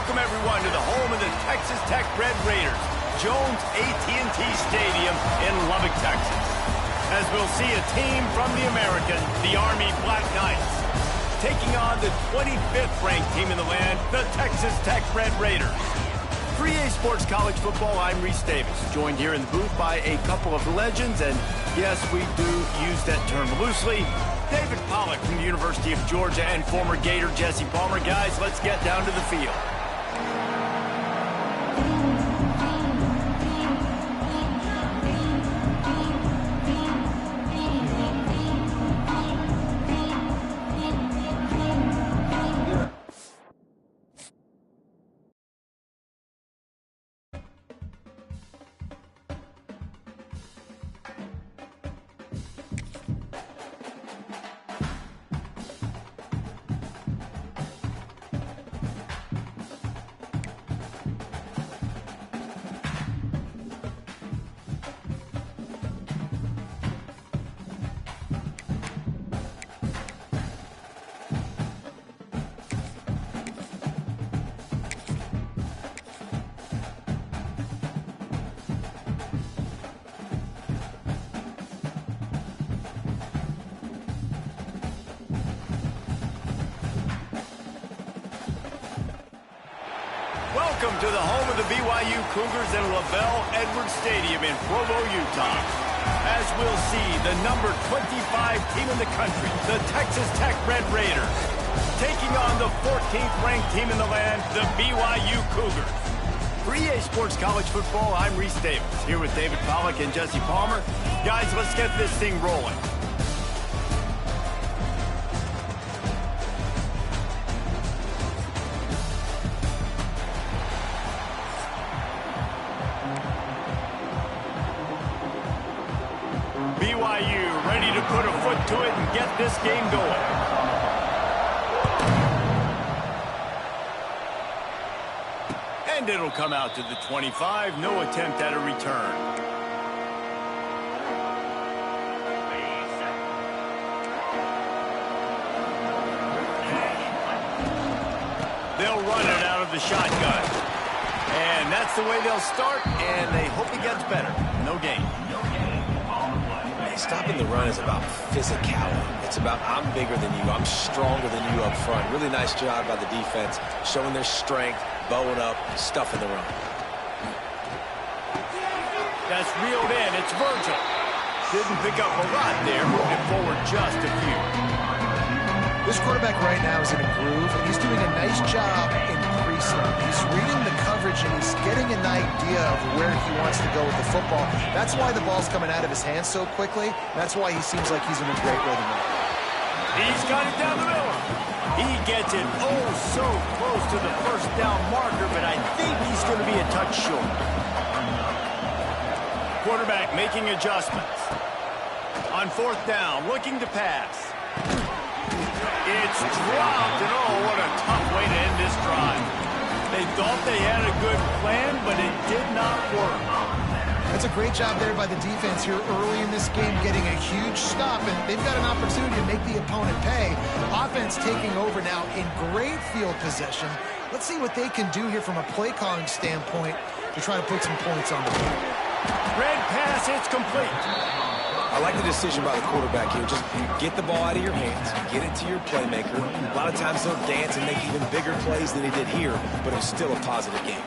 Welcome, everyone, to the home of the Texas Tech Red Raiders, Jones AT&T Stadium in Lubbock, Texas. As we'll see a team from the American, the Army Black Knights, taking on the 25th ranked team in the land, the Texas Tech Red Raiders. For EA Sports College Football, I'm Reese Davis, joined here in the booth by a couple of legends, and yes, we do use that term loosely. David Pollack from the University of Georgia and former Gator Jesse Palmer. Guys, let's get down to the field. Welcome to the home of the BYU Cougars in LaBelle Edwards Stadium in Provo, Utah. As we'll see, the number 25 team in the country, the Texas Tech Red Raiders, taking on the 14th ranked team in the land, the BYU Cougars. For EA Sports College Football, I'm Reese Davis, here with David Pollack and Jesse Palmer. Guys, let's get this thing rolling. BYU ready to put a foot to it and get this game going. And it'll come out to the 25. No attempt at a return. They'll run it out of the shotgun. And that's the way they'll start, and they hope it gets better. No gain. Stopping the run is about physicality. It's about I'm bigger than you, I'm stronger than you up front. Really nice job by the defense, showing their strength, bowing up, stuffing the run. That's reeled in. It's Virgil. Didn't pick up a lot there, moving forward just a few. This quarterback right now is in a groove, and he's doing a nice job increasing. He's reading the coverage, and he's getting an idea of where he wants to go with the football. That's why the ball's coming out of his hands so quickly. That's why he seems like he's in a great rhythm. He's got it down the middle. He gets it oh so close to the first down marker, but I think he's going to be a touch short. Quarterback making adjustments. On fourth down, looking to pass. It's dropped, and oh, what a tough way to end this drive. They thought they had a good plan, but it did not work. That's a great job there by the defense here early in this game, getting a huge stop, and they've got an opportunity to make the opponent pay. Offense taking over now in great field possession. Let's see what they can do here from a play calling standpoint to try to put some points on the board. Red pass, it's complete. I like the decision by the quarterback here. Just get the ball out of your hands, get it to your playmaker. A lot of times they'll dance and make even bigger plays than he did here, but it was still a positive game.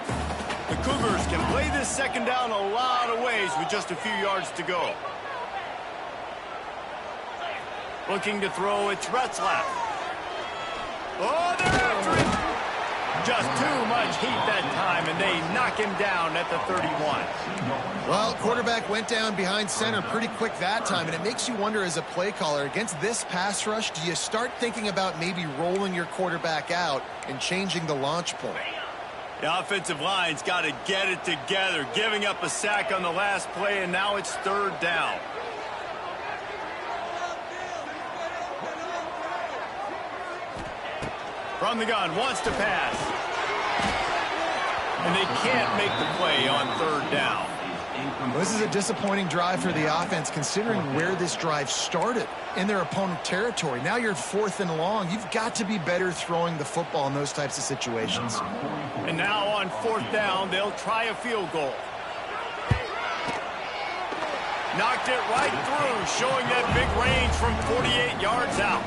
The Cougars can play this second down a lot of ways with just a few yards to go. Looking to throw, it's Retzlaff. Oh, they're after it! Just too much heat that time, and they knock him down at the 31. Well, quarterback went down behind center pretty quick that time, and it makes you wonder as a play caller, against this pass rush, do you start thinking about maybe rolling your quarterback out and changing the launch point? The offensive line's got to get it together, giving up a sack on the last play, and now it's third down. From the gun, wants to pass. And they can't make the play on third down. Well, this is a disappointing drive for the offense, considering where this drive started, in their opponent territory. Now you're 4th and long. You've got to be better throwing the football in those types of situations. And now on 4th down, they'll try a field goal. Knocked it right through, showing that big range from 48 yards out.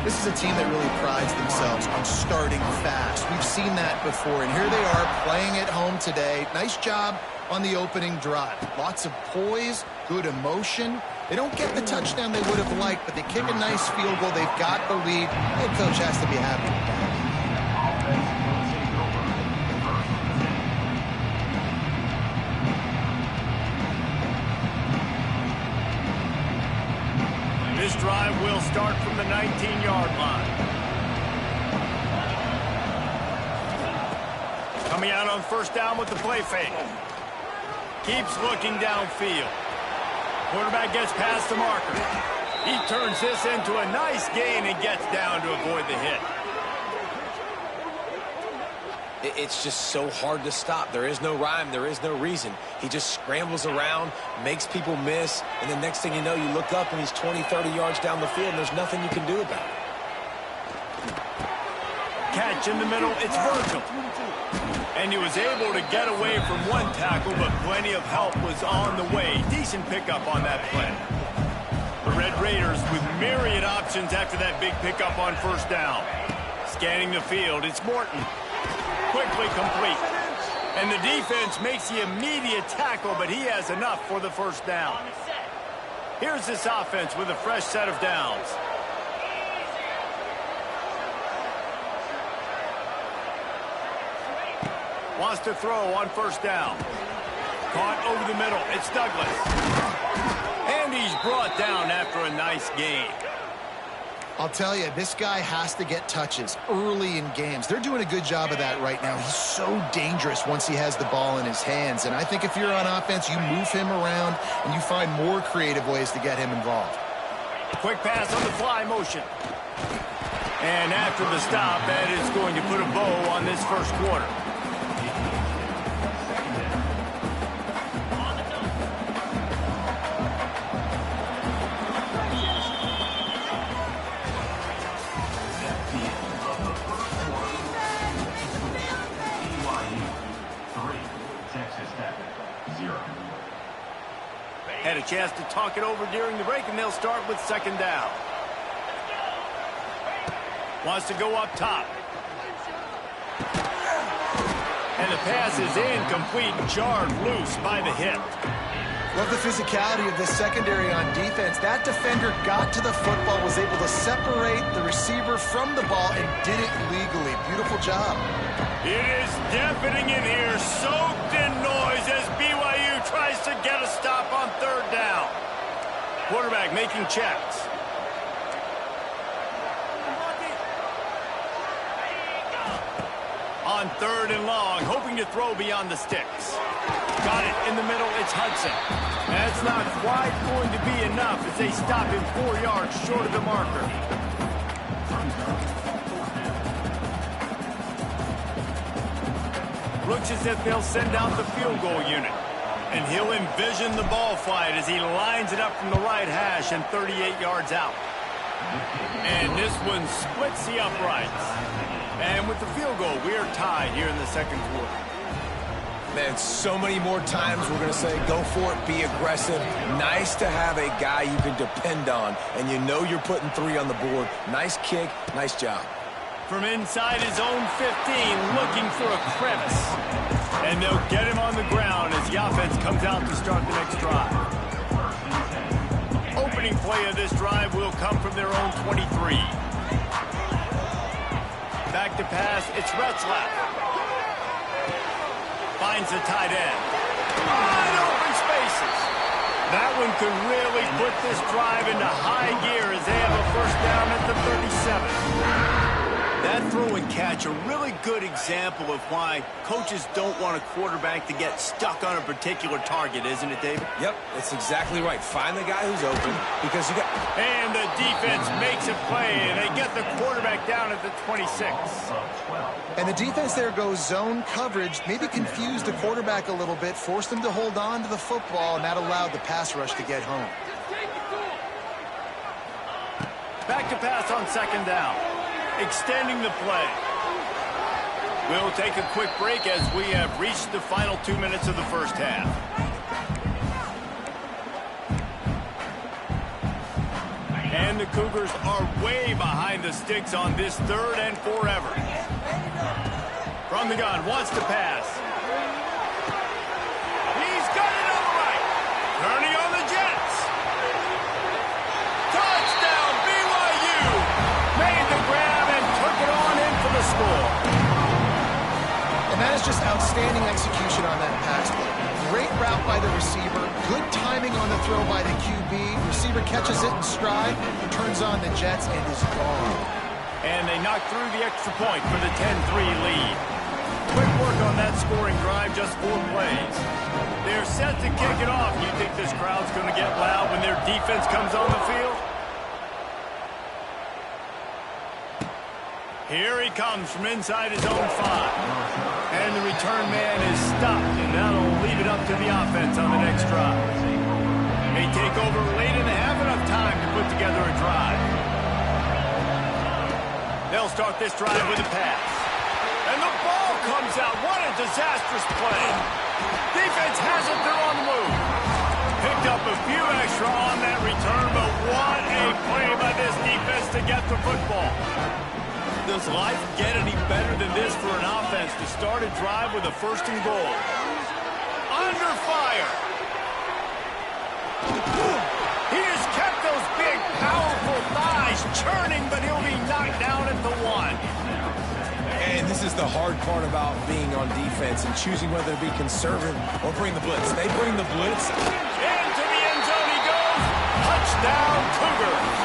This is a team that really prides themselves on starting fast. We've seen that before, and here they are playing at home today. Nice job on the opening drive. Lots of poise, good emotion. They don't get the touchdown they would have liked, but they kick a nice field goal. They've got the lead. Head coach has to be happy with that. This drive will start from the 19-yard line. Coming out on 1st down with the play fake. Keeps looking downfield. Quarterback gets past the marker. He turns this into a nice gain and gets down to avoid the hit. It's just so hard to stop. There is no rhyme. There is no reason. He just scrambles around, makes people miss, and the next thing you know, you look up and he's 20, 30 yards down the field, and there's nothing you can do about it. Catch in the middle, it's Virgil. And he was able to get away from one tackle, but plenty of help was on the way. Decent pickup on that play. The Red Raiders with myriad options after that big pickup on 1st down. Scanning the field, it's Morton. Quickly complete. And the defense makes the immediate tackle, but he has enough for the 1st down. Here's this offense with a fresh set of downs. Wants to throw on 1st down. Caught over the middle. It's Douglas. And he's brought down after a nice gain. I'll tell you, this guy has to get touches early in games. They're doing a good job of that right now. He's so dangerous once he has the ball in his hands. And I think if you're on offense, you move him around and you find more creative ways to get him involved. Quick pass on the fly motion. And after the stop, that is going to put a bow on this 1st quarter. Had a chance to talk it over during the break, and they'll start with 2nd down. Wants to go up top. And the pass is incomplete, jarred loose by the hit. Love the physicality of this secondary on defense. That defender got to the football, was able to separate the receiver from the ball, and did it legally. Beautiful job. It is deafening in here, soaked in noise as BYU tries to get a stop on 3rd down. Quarterback making checks. On 3rd and long, hoping to throw beyond the sticks. Got it in the middle, it's Hudson. That's not quite going to be enough as they stop him 4 yards short of the marker. Looks as if they'll send out the field goal unit. And he'll envision the ball flight as he lines it up from the right hash and 38 yards out. And this one splits the uprights. And with the field goal, we are tied here in the 2nd quarter. Man, so many more times we're going to say, go for it, be aggressive. Nice to have a guy you can depend on, and you know you're putting 3 on the board. Nice kick, nice job. From inside his own 15, looking for a crevice. And they'll get him on the ground as the offense comes out to start the next drive. Opening play of this drive will come from their own 23. Back to pass, it's Retzlaff. Finds the tight end. Wide open spaces. That one could really put this drive into high gear as they have a 1st down at the 37. That throw and catch, a really good example of why coaches don't want a quarterback to get stuck on a particular target, isn't it, David? Yep, that's exactly right. Find the guy who's open because you got... And the defense makes a play, and they get the quarterback down at the 26. And the defense there goes zone coverage, maybe confused the quarterback a little bit, forced him to hold on to the football, and that allowed the pass rush to get home. Back to pass on second down. Extending the play. We'll take a quick break as we have reached the final 2 minutes of the first half. And the Cougars are way behind the sticks on this third and forever. From the gun, wants to pass. He's got it on the right. Turning on the Jets. Touchdown, BYU. Made the grab and took it on in for the score. And that is just outstanding execution on that pass play. Great route by the receiver. Good timing on the throw by the QB. Receiver catches it in stride, turns on the Jets, and is gone. And they knock through the extra point for the 10-3 lead. Quick work on that scoring drive, just 4 plays. They're set to kick it off. You think this crowd's going to get loud when their defense comes on the field? Here he comes from inside his own 5. And the return man is stopped, and that'll leave it up to the offense on the next drive. They take over late in the half, enough time to put together a drive. They'll start this drive with a pass. And the ball comes out. What a disastrous play. Defense has it. They're on the move. Picked up a few extra on that return, but what a play by this defense to get the football. Does life get any better than this for an offense to start a drive with a first and goal? Under fire. He has kept those big, powerful thighs churning, but he'll be knocked down at the 1. And this is the hard part about being on defense and choosing whether to be conservative or bring the blitz. They bring the blitz. Into the end zone he goes. Touchdown, Cougars.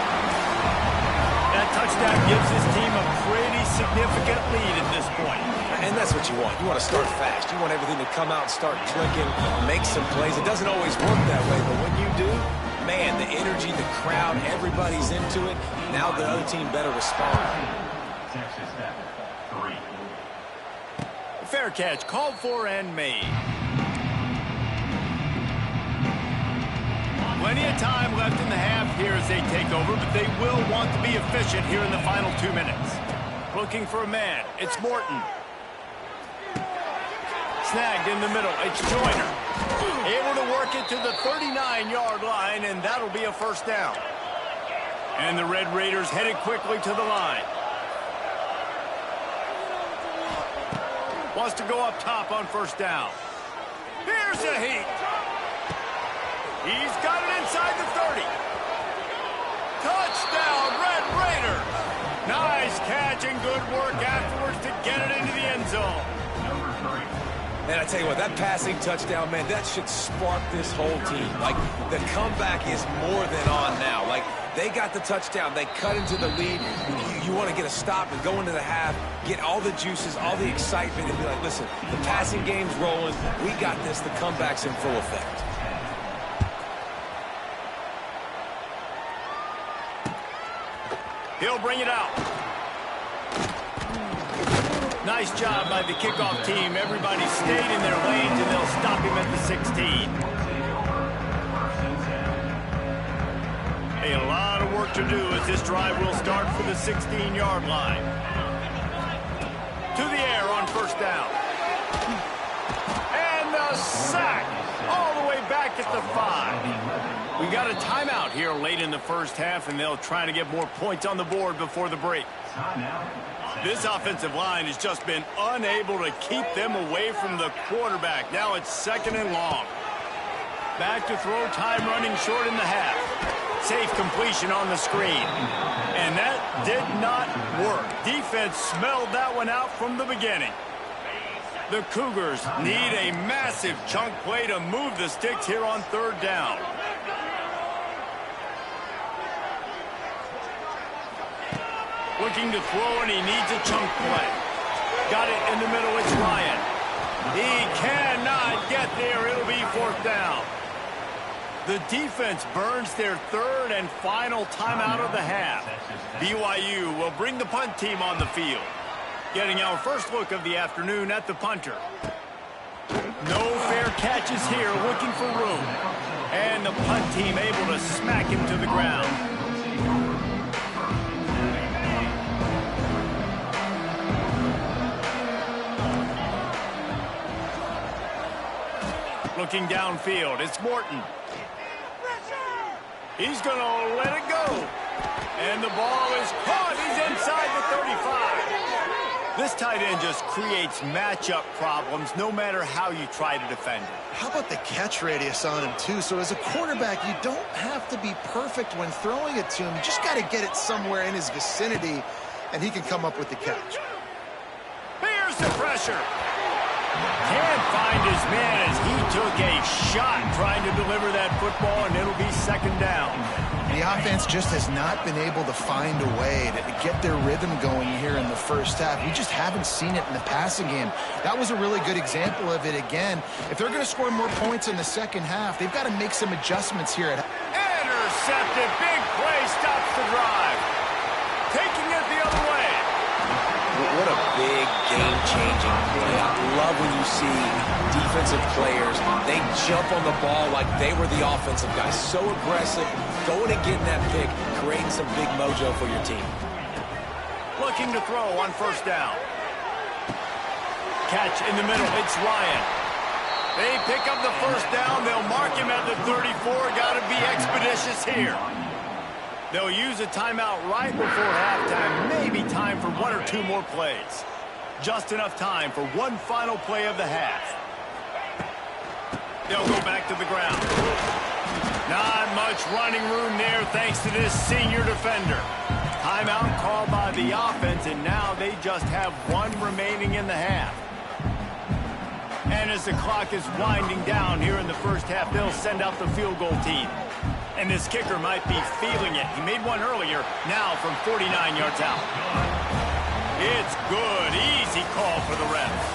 That touchdown gives his team a pretty significant lead at this point. And that's what you want. You want to start fast. You want everything to come out and start clicking, make some plays. It doesn't always work that way, but when you do, man, the energy, the crowd, everybody's into it. Now the other team better respond. Fair catch, called for and made. Plenty of time left in the half here as they take over, but they will want to be efficient here in the final 2 minutes. Looking for a man. It's Morton. Snagged in the middle. It's Joyner. Able to work it to the 39-yard line, and that'll be a first down. And the Red Raiders headed quickly to the line. Wants to go up top on first down. Here's a heat. He's got it inside the 30. Touchdown, Red Raiders. Nice catch and good work afterwards to get it into the end zone. And I tell you what, that passing touchdown, man, that should spark this whole team. Like, the comeback is more than on now. Like, they got the touchdown. They cut into the lead. You want to get a stop and go into the half, get all the juices, all the excitement, and be like, listen, the passing game's rolling. We got this. The comeback's in full effect. He'll bring it out. Nice job by the kickoff team. Everybody stayed in their lanes, and they'll stop him at the 16. A lot of work to do as this drive will start for the 16-yard line. To the air on first down. And the sack all the way back at the 5. We got a timeout here late in the first half, and they'll try to get more points on the board before the break. This offensive line has just been unable to keep them away from the quarterback. Now it's second and long. Back to throw, time running short in the half. Safe completion on the screen. And that did not work. Defense smelled that one out from the beginning. The Cougars need a massive chunk play to move the sticks here on third down. Looking to throw, and he needs a chunk play. Got it in the middle. It's Ryan. He cannot get there. It'll be fourth down. The defense burns their third and final timeout of the half. BYU will bring the punt team on the field. Getting our first look of the afternoon at the punter. No fair catches here, looking for room. And the punt team able to smack him to the ground. Looking downfield, it's Morton. He's going to let it go. And the ball is caught. He's inside the 35. This tight end just creates matchup problems no matter how you try to defend it. How about the catch radius on him, too? So as a quarterback, you don't have to be perfect when throwing it to him. You just got to get it somewhere in his vicinity, and he can come up with the catch. Here's the pressure. Can't find his man as he took a shot trying to deliver that football, and it'll be second down. The offense just has not been able to find a way to get their rhythm going here in the first half. We just haven't seen it in the passing game. That was a really good example of it again. If they're going to score more points in the second half, they've got to make some adjustments here. Intercepted. Big play stops the drive. Taking it the other way. What a big game-changing play. I love when you see defensive players, they jump on the ball like they were the offensive guys. So aggressive, going and getting that pick, creating some big mojo for your team. Looking to throw on first down. Catch in the middle. It's Ryan. They pick up the first down. They'll mark him at the 34. Got to be expeditious here. They'll use a timeout right before halftime. Maybe time for one or two more plays. Just enough time for one final play of the half. They'll go back to the ground. Not much running room there thanks to this senior defender. Timeout called by the offense, and now they just have one remaining in the half. And as the clock is winding down here in the first half, they'll send out the field goal team. And this kicker might be feeling it. He made one earlier, now from 49 yards out. It's good. Easy call for the refs.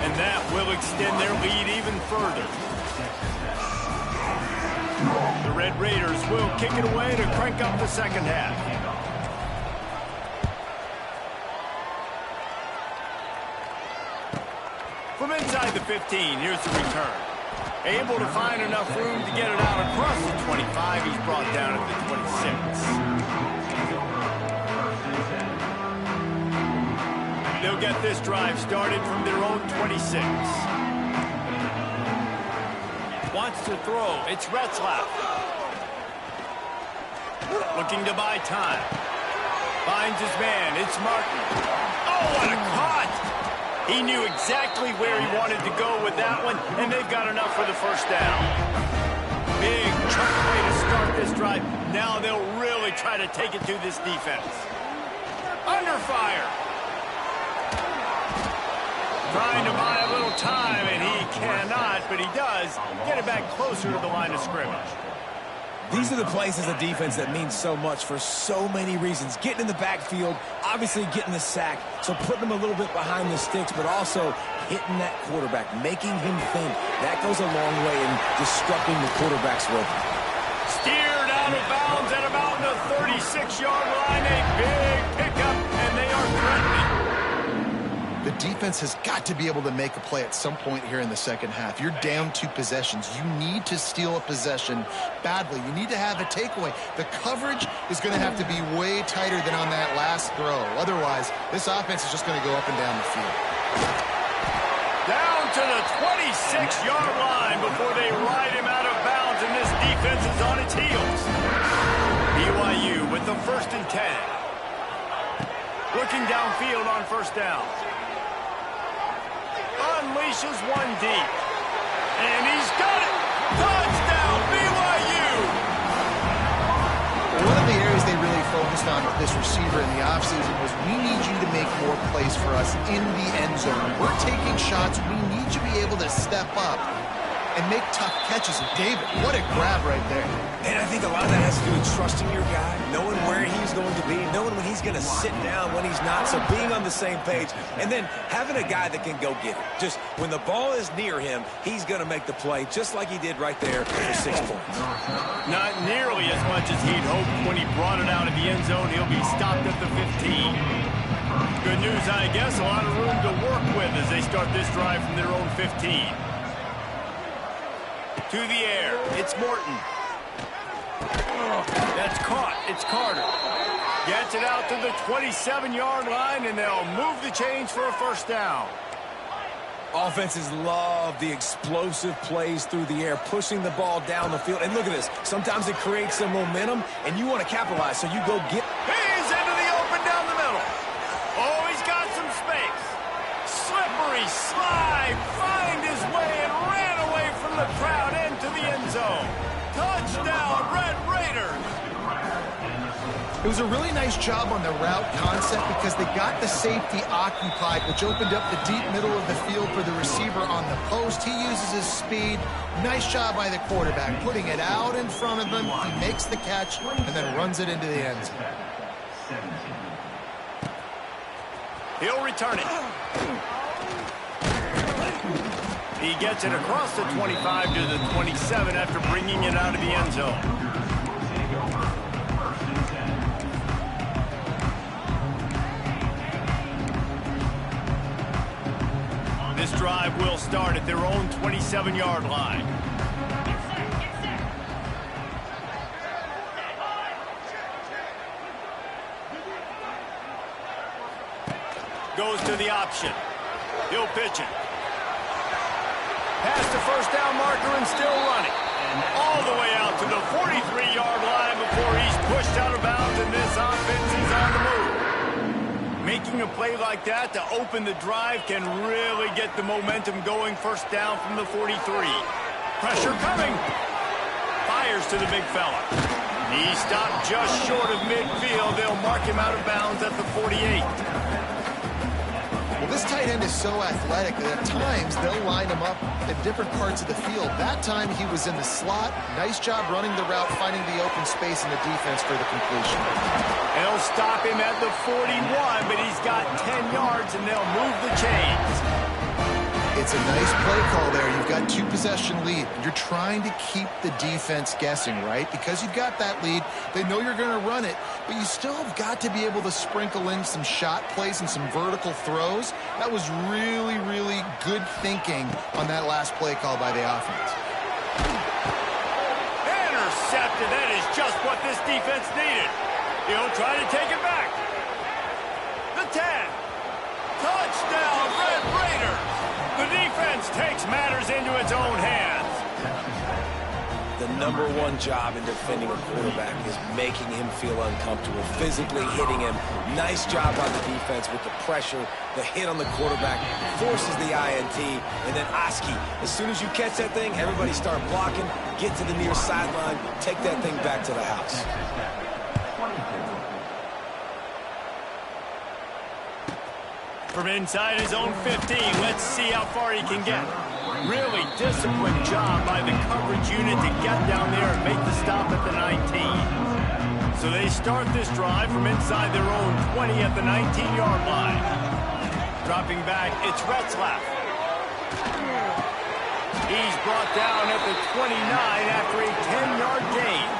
And that will extend their lead even further. The Red Raiders will kick it away to crank up the second half. From inside the 15, here's the return. Able to find enough room to get it out across the 25. He's brought down at the 26. They'll get this drive started from their own 26. Wants to throw. It's Retzlaff. Looking to buy time. Finds his man. It's Martin. Oh, what a cut! He knew exactly where he wanted to go with that one, and they've got enough for the first down. Big chunk play to start this drive. Now they'll really try to take it to this defense. Under fire. Trying to buy a little time, and he cannot, but he does get it back closer to the line of scrimmage. These are the plays as a defense that mean so much for so many reasons. Getting in the backfield, obviously getting the sack, so putting them a little bit behind the sticks, but also hitting that quarterback, making him think. That goes a long way in disrupting the quarterback's rhythm. Steered out of bounds at about the 36-yard line. A big pickup, and they are threatening. The defense has got to be able to make a play at some point here in the second half. You're down 2 possessions. You need to steal a possession badly. You need to have a takeaway. The coverage is going to have to be way tighter than on that last throw. Otherwise, this offense is just going to go up and down the field. Down to the 26-yard line before they ride him out of bounds, and this defense is on its heels. BYU with the 1st and 10. Looking downfield on first down. Unleashes one deep. And he's got it! Touchdown, BYU! One of the areas they really focused on with this receiver in the offseason was, we need you to make more plays for us in the end zone. We're taking shots. We need you to be able to step up and make tough catches. And David, what a grab right there. And I think a lot of that has to do with trusting your guy, knowing where he's going to be, knowing when he's going to sit down, when he's not, so being on the same page, and then having a guy that can go get it. Just when the ball is near him, he's going to make the play, just like he did right there for 6 points. Not nearly as much as he'd hoped when he brought it out of the end zone. He'll be stopped at the 15. Good news, I guess, a lot of room to work with as they start this drive from their own 15. To the air, it's Morton. That's caught. It's Carter. Gets it out to the 27-yard line, and they'll move the chains for a first down. Offenses love the explosive plays through the air, pushing the ball down the field. And look at this. Sometimes it creates some momentum, and you want to capitalize, so you go get... He's into the open down the middle. Oh, he's got some space. Slippery slide. Find his way and ran away from the crowd into the end zone. Touchdown, Red Raiders. It was a really nice job on the route concept because they got the safety occupied, which opened up the deep middle of the field for the receiver on the post. He uses his speed. Nice job by the quarterback, putting it out in front of him. He makes the catch and then runs it into the end zone. He'll return it. He gets it across the 25 to the 27 after bringing it out of the end zone. This drive will start at their own 27-yard line. Goes to the option. He'll pitch it. Past the first down marker and still running. All the way out to the 43-yard line before he's pushed out of bounds, and this offense is on the move. Making a play like that to open the drive can really get the momentum going. First down from the 43. Pressure coming. Fires to the big fella. He stopped just short of midfield. They'll mark him out of bounds at the 48. Well, this tight end is so athletic that at times they'll line him up at different parts of the field. That time he was in the slot. Nice job running the route, finding the open space in the defense for the completion. They'll stop him at the 41, but he's got 10 yards, and they'll move the chains. It's a nice play call there. You've got 2-possession lead. You're trying to keep the defense guessing, right? Because you've got that lead, they know you're going to run it, but you still have got to be able to sprinkle in some shot plays and some vertical throws. That was really, really good thinking on that last play call by the offense. Intercepted. That is just what this defense needed. He'll try to take it back. The 10. Touchdown, Red Raiders. The defense takes matters into its own hands. The #1 job in defending a quarterback is making him feel uncomfortable, physically hitting him. Nice job by the defense with the pressure, the hit on the quarterback, forces the INT, and then Oski. As soon as you catch that thing, everybody start blocking, get to the near sideline, take that thing back to the house. From inside his own 15, let's see how far he can get. Really disciplined job by the coverage unit to get down there and make the stop at the 19. So they start this drive from inside their own 20 at the 19-yard line. Dropping back, it's Retzlaff. He's brought down at the 29 after a 10-yard gain.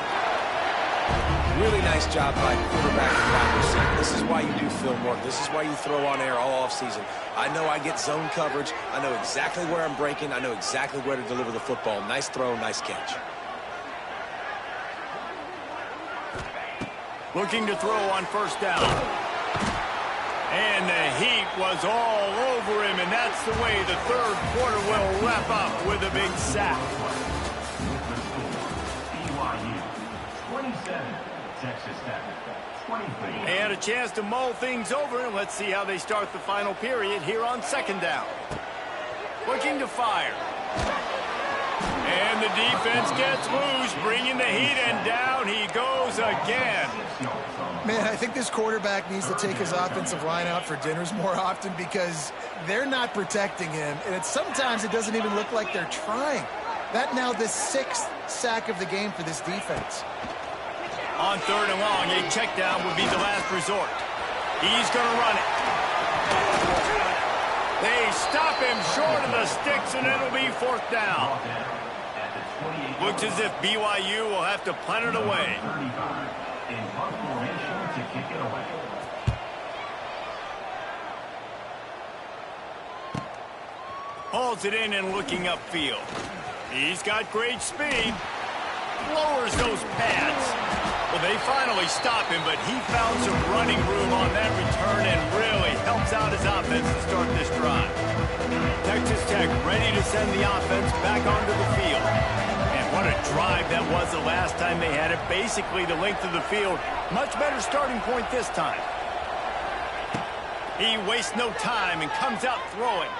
Really nice job by quarterback and wide receiver. This is why you do film work. This is why you throw on air all offseason. I know I get zone coverage. I know exactly where I'm breaking. I know exactly where to deliver the football. Nice throw, nice catch. Looking to throw on first down. And the heat was all over him, and that's the way the third quarter will wrap up with a big sack. They had a chance to mull things over, and let's see how they start the final period here on second down. Looking to fire. And the defense gets loose, bringing the heat, and down he goes again. Man, I think this quarterback needs to take his offensive line out for dinners more often because they're not protecting him, and sometimes it doesn't even look like they're trying. That now the 6th sack of the game for this defense. On 3rd and long, a check down would be the last resort. He's going to run it. They stop him short of the sticks, and it'll be 4th down. Looks as if BYU will have to punt it away. Hauls it in and looking upfield. He's got great speed. Lowers those pads. Well, they finally stop him, but he found some running room on that return and really helps out his offense to start this drive. Texas Tech ready to send the offense back onto the field. And what a drive that was the last time they had it. Basically the length of the field. Much better starting point this time. He wastes no time and comes out throwing.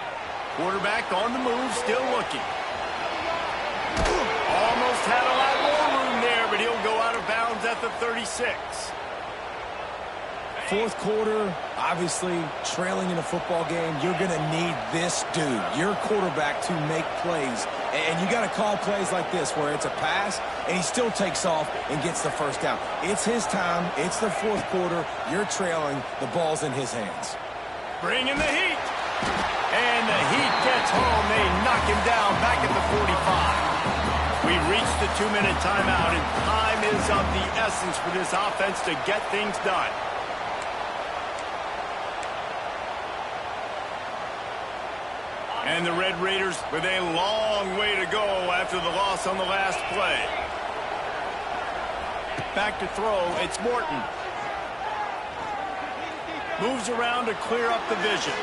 Quarterback on the move, still looking. Almost had a lot more room there, but he'll go out of bounds at the 36. 4th quarter, obviously trailing in a football game, you're going to need this dude, your quarterback, to make plays. And you got to call plays like this where it's a pass and he still takes off and gets the 1st down. It's his time. It's the 4th quarter. You're trailing. The ball's in his hands. Bring in the heat. And the heat gets home. They knock him down back at the 45. We reached the 2-minute timeout, and time is of the essence for this offense to get things done. And the Red Raiders with a long way to go after the loss on the last play. Back to throw, it's Morton. Moves around to clear up the vision.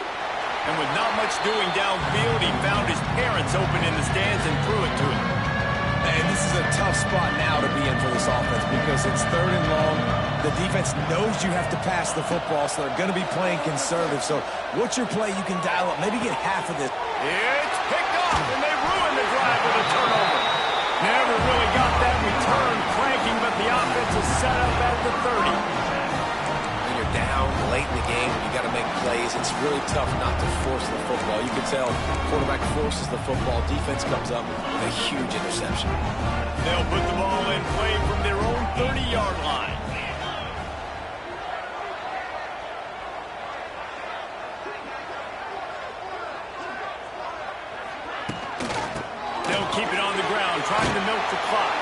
And with not much doing downfield, he found his parents open in the stands and threw it to him. And this is a tough spot now to be in for this offense because it's 3rd and long. The defense knows you have to pass the football, so they're going to be playing conservative. So what's your play you can dial up? Maybe get half of this. It's picked off, and they ruin the drive with a turnover. Never really got that return cranking, but the offense is set up at the 30. When you're down late in the game, you got to make plays. It's really tough not to force the football. You can tell quarterback forces the football. Defense comes up with a huge interception. They'll put the ball in play from their own 30-yard line. They'll keep it on the ground, trying to milk the clock.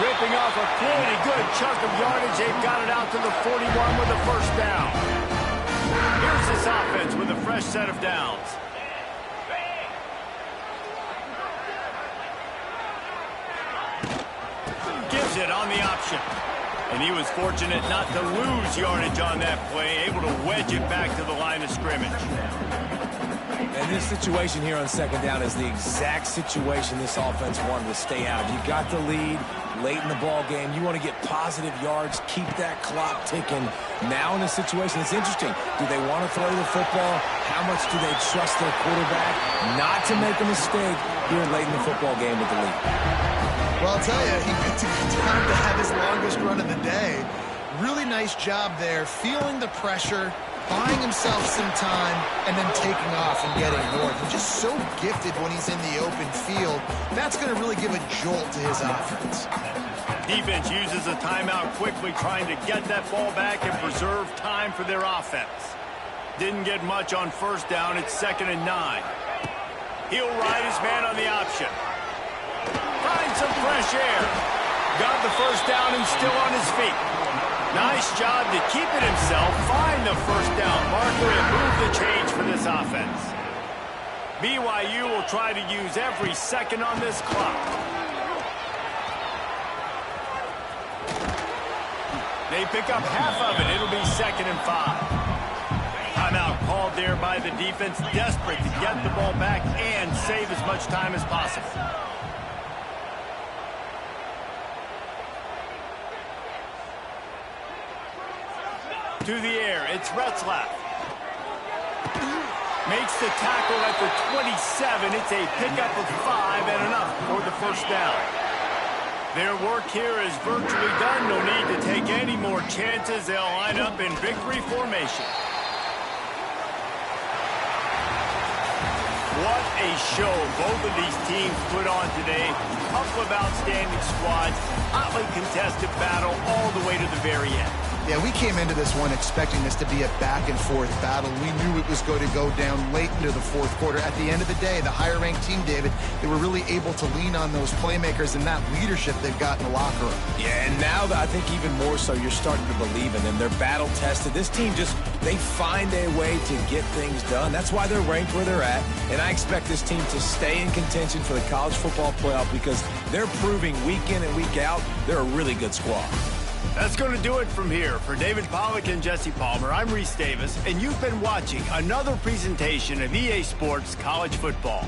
Ripping off a pretty good chunk of yardage. They've got it out to the 41 with a 1st down. Here's this offense with a fresh set of downs. Gives it on the option. And he was fortunate not to lose yardage on that play, able to wedge it back to the line of scrimmage. And this situation here on 2nd down is the exact situation this offense wanted to stay out of. You got the lead late in the ball game. You want to get positive yards, keep that clock ticking. Now in this situation, it's interesting. Do they want to throw the football? How much do they trust their quarterback not to make a mistake here late in the football game with the lead? Well, I'll tell you, he picked a good time to have his longest run of the day. Really nice job there, feeling the pressure, buying himself some time, and then taking off and getting north. He's just so gifted when he's in the open field. That's going to really give a jolt to his offense. Defense uses a timeout quickly, trying to get that ball back and preserve time for their offense. Didn't get much on 1st down. It's 2nd and 9. He'll ride his man on the option. Find some fresh air. Got the 1st down and still on his feet. Nice job to keep it himself, find the 1st down marker, and move the change for this offense. BYU will try to use every second on this clock. They pick up half of it. It'll be 2nd and 5. Timeout called there by the defense, desperate to get the ball back and save as much time as possible. To the air, it's Retzlaff. Makes the tackle at the 27. It's a pickup of 5 and enough for the 1st down. Their work here is virtually done. No need to take any more chances. They'll line up in victory formation. What a show both of these teams put on today. A couple of outstanding squads, hotly contested battle all the way to the very end. Yeah, we came into this one expecting this to be a back-and-forth battle. We knew it was going to go down late into the fourth quarter. At the end of the day, the higher-ranked team, David, they were really able to lean on those playmakers and that leadership they've got in the locker room. Yeah, and now I think even more so, you're starting to believe in them. They're battle-tested. This team they find a way to get things done. That's why they're ranked where they're at. And I expect this team to stay in contention for the college football playoff because they're proving week in and week out they're a really good squad. That's going to do it from here. For David Pollack and Jesse Palmer, I'm Reese Davis, and you've been watching another presentation of EA Sports College Football.